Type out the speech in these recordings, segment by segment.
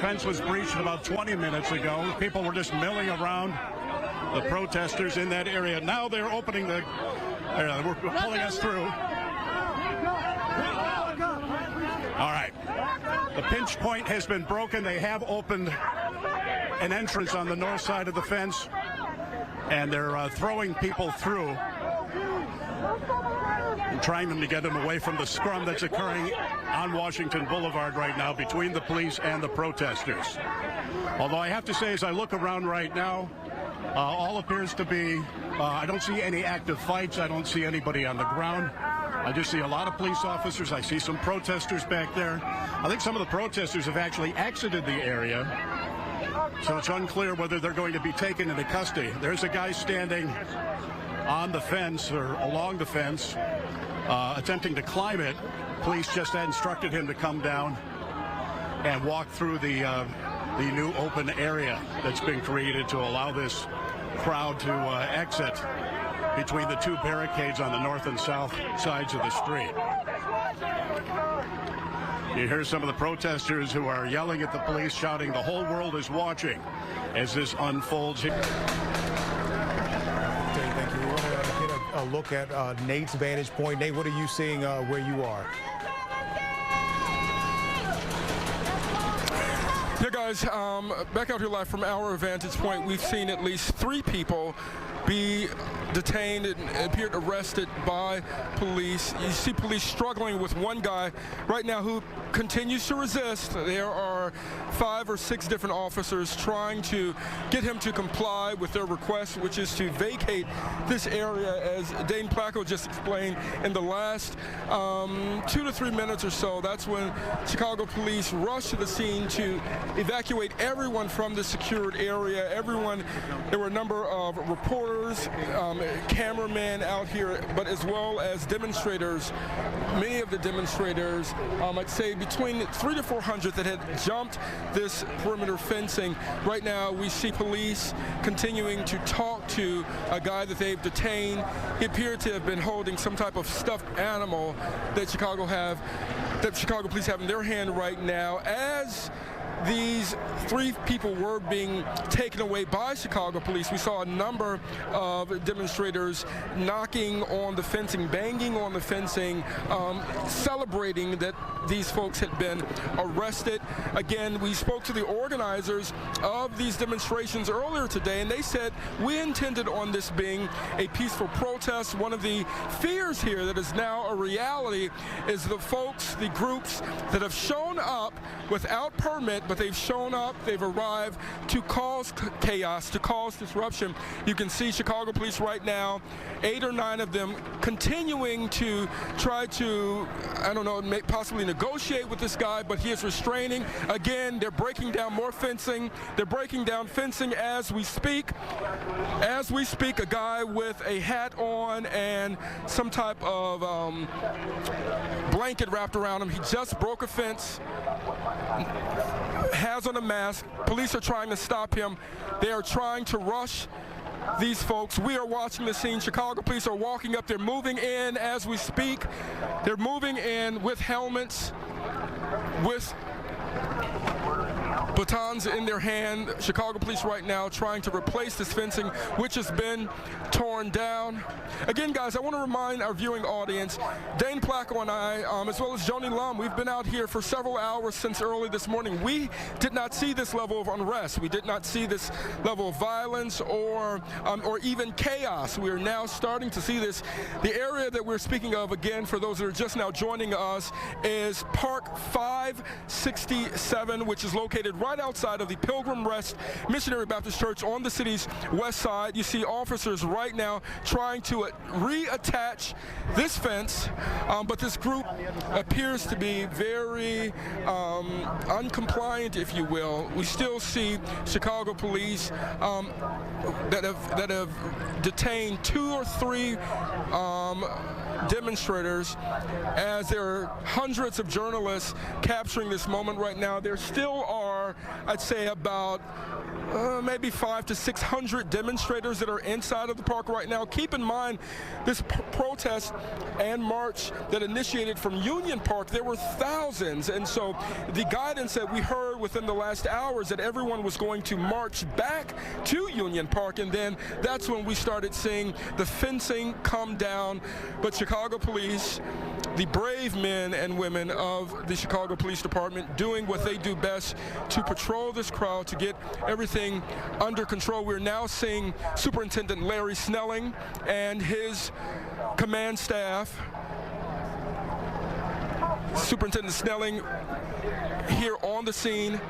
fence was breached about 20 minutes ago. People were just milling around, the protesters in that area. Now they're opening the, we're pulling us through. All right. The pinch point has been broken. They have opened an entrance on the north side of the fence, and they're throwing people through and trying them to get them away from the scrum that's occurring on Washington Boulevard right now between the police and the protesters. Although I have to say, as I look around right now, all appears to be, I don't see any active fights. I don't see anybody on the ground. I just see a lot of police officers. I see some protesters back there. I think some of the protesters have actually exited the area, so it's unclear whether they're going to be taken into custody. There's a guy standing on the fence or along the fence, attempting to climb it. Police just instructed him to come down and walk through the new open area that's been created to allow this crowd to exit between the two barricades on the north and south sides of the street. You hear some of the protesters who are yelling at the police, shouting, "The whole world is watching," as this unfolds here. Thank you. We want to get a look at Nate's vantage point. Nate, what are you seeing where you are? Yeah, guys, back out here live from our vantage point, we've seen at least 3 people be detained and appeared arrested by police. You see police struggling with one guy right now who continues to resist. There are 5 or 6 different officers trying to get him to comply with their request, which is to vacate this area, as Dane Placco just explained. In the last 2 to 3 minutes or so, that's when Chicago police rushed to the scene to evacuate everyone from the secured area. Everyone, there were a number of reporters, cameramen out here, but as well as demonstrators. Many of the demonstrators, I'd say between 300 to 400 that had jumped this perimeter fencing. Right now we see police continuing to talk to a guy that they've detained. He appeared to have been holding some type of stuffed animal that Chicago police have in their hand right now. As these 3 people were being taken away by Chicago police, we saw a number of demonstrators knocking on the fencing, banging on the fencing, celebrating that these folks had been arrested. Again, we spoke to the organizers of these demonstrations earlier today, and they said, we intended on this being a peaceful protest. One of the fears here that is now a reality is the folks, the groups that have shown up without permit, but they've shown up, they've arrived to cause chaos, to cause disruption. You can see Chicago police right now, 8 or 9 of them, continuing to try to, I don't know, possibly negotiate with this guy, but he is restraining. Again, they're breaking down more fencing. They're breaking down fencing as we speak. As we speak, a guy with a hat on and some type of blanket wrapped around him. He just broke a fence, has on a mask. Police are trying to stop him. They are trying to rush these folks. We are watching the scene. Chicago police are walking up. They're moving in as we speak. They're moving in with helmets, with batons in their hand. Chicago police right now trying to replace this fencing, which has been torn down. Again, guys, I want to remind our viewing audience, Dane Placco and I, as well as Joni Lum, we've been out here for several hours since early this morning. We did not see this level of unrest. We did not see this level of violence or even chaos. We are now starting to see this. The area that we're speaking of, again, for those that are just now joining us, is Park 567, which is located right outside of the Pilgrim Rest Missionary Baptist Church on the city's west side. You see officers right now trying to reattach this fence, but this group appears to be very uncompliant, if you will. We still see Chicago police that have detained 2 or 3 demonstrators, as there are hundreds of journalists capturing this moment right now. There still are are, I'd say, about maybe 500 to 600 demonstrators that are inside of the park right now. Keep in mind, this protest and march that initiated from Union Park, there were thousands. And so the guidance that we heard within the last hours that everyone was going to march back to Union Park, and then that's when we started seeing the fencing come down. But Chicago police, the brave men and women of the Chicago Police Department, doing what they do best to patrol this crowd, to get everything under control. We're now seeing Superintendent Larry Snelling and his command staff. Superintendent Snelling here on the scene,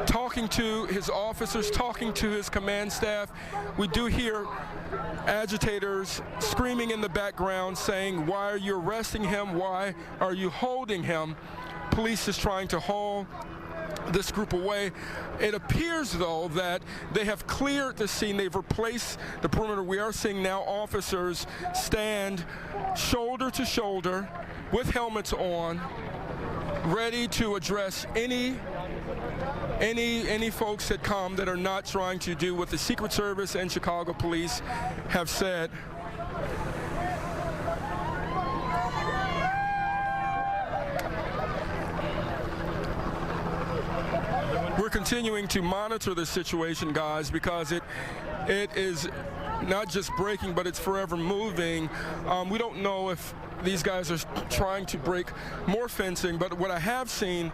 talking to his officers, talking to his command staff. We do hear agitators screaming in the background saying, "Why are you arresting him? Why are you holding him?" Police is trying to haul this group away. It appears, though, that they have cleared the scene. They've replaced the perimeter. We are seeing now officers stand shoulder to shoulder with helmets on, ready to address any folks that come that are not trying to do what the Secret Service and Chicago police have said. We're continuing to monitor the situation, guys, because it is not just breaking, but it's forever moving. We don't know if these guys are trying to break more fencing, but what I have seen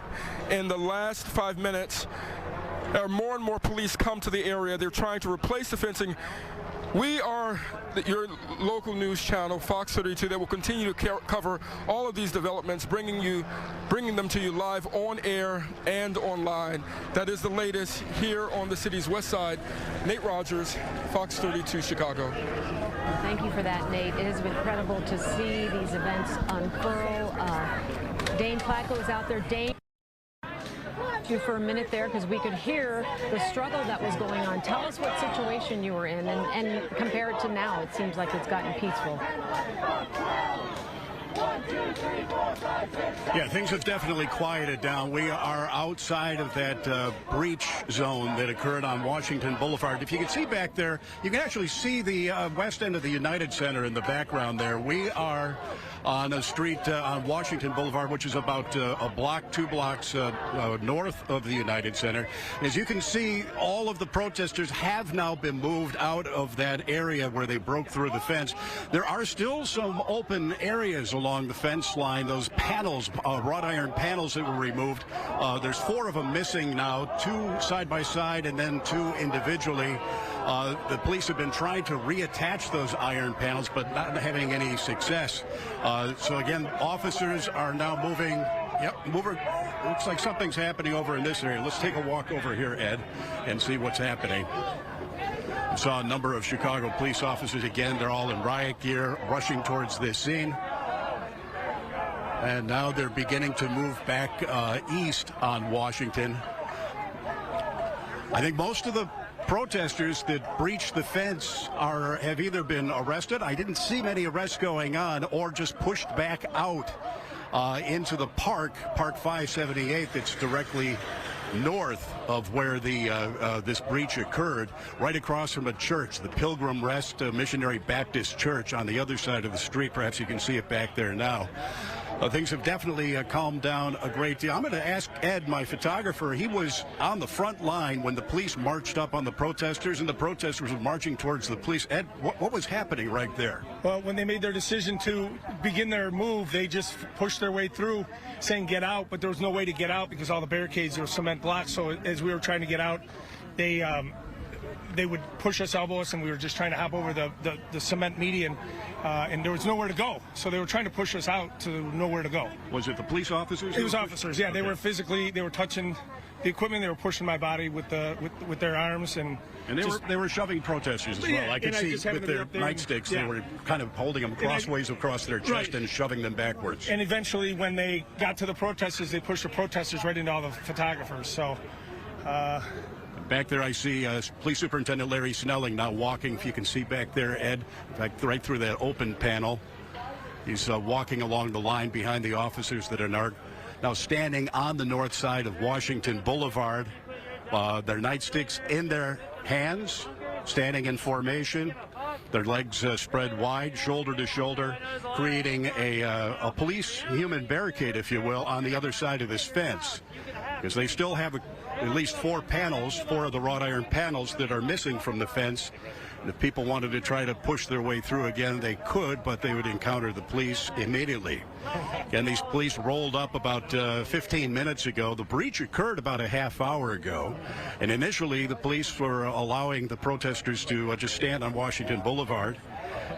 in the last 5 minutes are more and more police come to the area. They're trying to replace the fencing. We are your local news channel, Fox 32, that will continue to cover all of these developments, bringing them to you live on air and online. That is the latest here on the city's west side. Nate Rogers, Fox 32, Chicago. Well, thank you for that, Nate. It has been incredible to see these events unfurl. Dane Placco is out there. Dane, you for a minute there because we could hear the struggle that was going on. Tell us what situation you were in and compare it to now. It seems like it's gotten peaceful. Yeah, things have definitely quieted down. We are outside of that breach zone that occurred on Washington Boulevard. If you can see back there, you can actually see the west end of the United Center in the background there. We are on a street on Washington Boulevard, which is about a block, 2 blocks north of the United Center. As you can see, all of the protesters have now been moved out of that area where they broke through the fence. There are still some open areas along the fence line, those panels, wrought iron panels that were removed. There's 4 of them missing now, 2 side by side and then 2 individually. The police have been trying to reattach those iron panels, but not having any success. So again, officers are now moving. Yep, looks like something's happening over in this area. Let's take a walk over here, Ed, and see what's happening. We saw a number of Chicago police officers. Again, they're all in riot gear, rushing towards this scene. And now they're beginning to move back east on Washington. I think most of the protesters that breached the fence have either been arrested. I didn't see many arrests going on, or just pushed back out into the park 578, that's directly north of where this breach occurred, right across from a church, the Pilgrim Rest Missionary Baptist Church on the other side of the street. Perhaps you can see it back there now. Things have definitely calmed down a great deal. I'm going to ask Ed, my photographer. He was on the front line when the police marched up on the protesters, and the protesters were marching towards the police. Ed, what was happening right there? Well, when they made their decision to begin their move, they just pushed their way through, saying get out, but there was no way to get out because all the barricades were cement blocks. So as we were trying to get out, they would push us, elbow us, and we were just trying to hop over the cement median, and there was nowhere to go. So they were trying to push us out to nowhere to go. Was it the police officers? It was officers, yeah. Okay. They were touching the equipment. They were pushing my body with their arms, and they were shoving protesters as well. Yeah, I could see with their nightsticks, they were kind of holding them crossways across their chest and shoving them backwards. And eventually, when they got to the protesters, they pushed the protesters right into all the photographers. So. Back there, I see Police Superintendent Larry Snelling now walking, if you can see back there, Ed, in fact, right through that open panel. He's walking along the line behind the officers that are now now standing on the north side of Washington Boulevard, their nightsticks in their hands, standing in formation, their legs spread wide, shoulder to shoulder, creating a police human barricade, if you will, on the other side of this fence. Because they still have at least four of the wrought iron panels that are missing from the fence. And if people wanted to try to push their way through again, they could, but they would encounter the police immediately. Again, these police rolled up about 15 minutes ago. The breach occurred about a half hour ago. And initially, the police were allowing the protesters to just stand on Washington Boulevard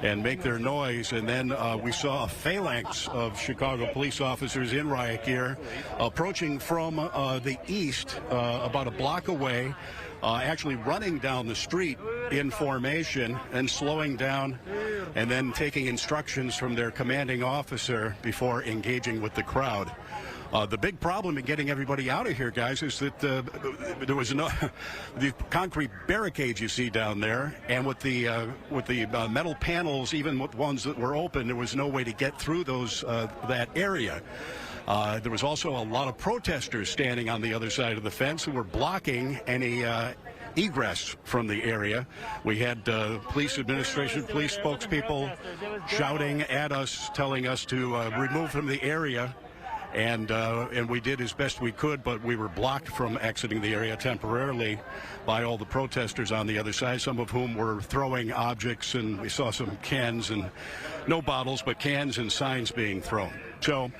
and make their noise. And then we saw a phalanx of Chicago police officers in riot gear approaching from the east about a block away, actually running down the street in formation and slowing down and then taking instructions from their commanding officer before engaging with the crowd. The big problem in getting everybody out of here, guys, is that there was no the concrete barricades you see down there, and with the metal panels, even with ones that were open, there was no way to get through those that area. There was also a lot of protesters standing on the other side of the fence who were blocking any egress from the area. We had police administration, police spokespeople shouting at us, telling us to remove from the area. And we did as best we could, but we were blocked from exiting the area temporarily by all the protesters on the other side, some of whom were throwing objects, and we saw some cans, and no bottles, but cans and signs being thrown. So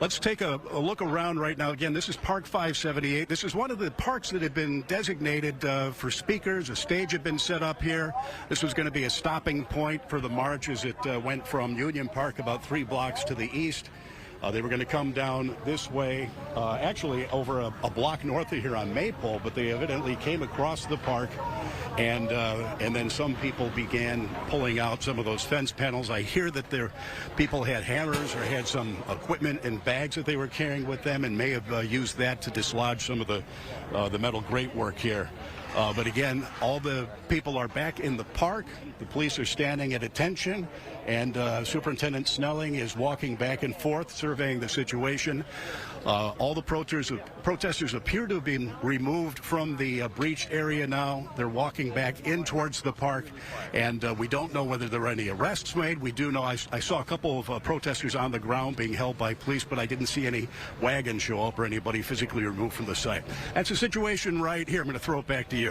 let's take a look around right now. Again, this is Park 578. This is one of the parks that had been designated for speakers. A stage had been set up here. This was going to be a stopping point for the march as it went from Union Park about 3 blocks to the east. They were going to come down this way, actually over a block north of here on Maypole, but they evidently came across the park, and then some people began pulling out some of those fence panels. I hear that people had hammers or had some equipment in bags that they were carrying with them and may have used that to dislodge some of the metal grate work here. But again, all the people are back in the park. The police are standing at attention, and Superintendent Snelling is walking back and forth, surveying the situation. All the protesters appear to have been removed from the breach area now. They're walking back in towards the park, and we don't know whether there are any arrests made. We do know I saw a couple of protesters on the ground being held by police, but I didn't see any wagons show up or anybody physically removed from the site. That's the situation right here. I'm going to throw it back to you.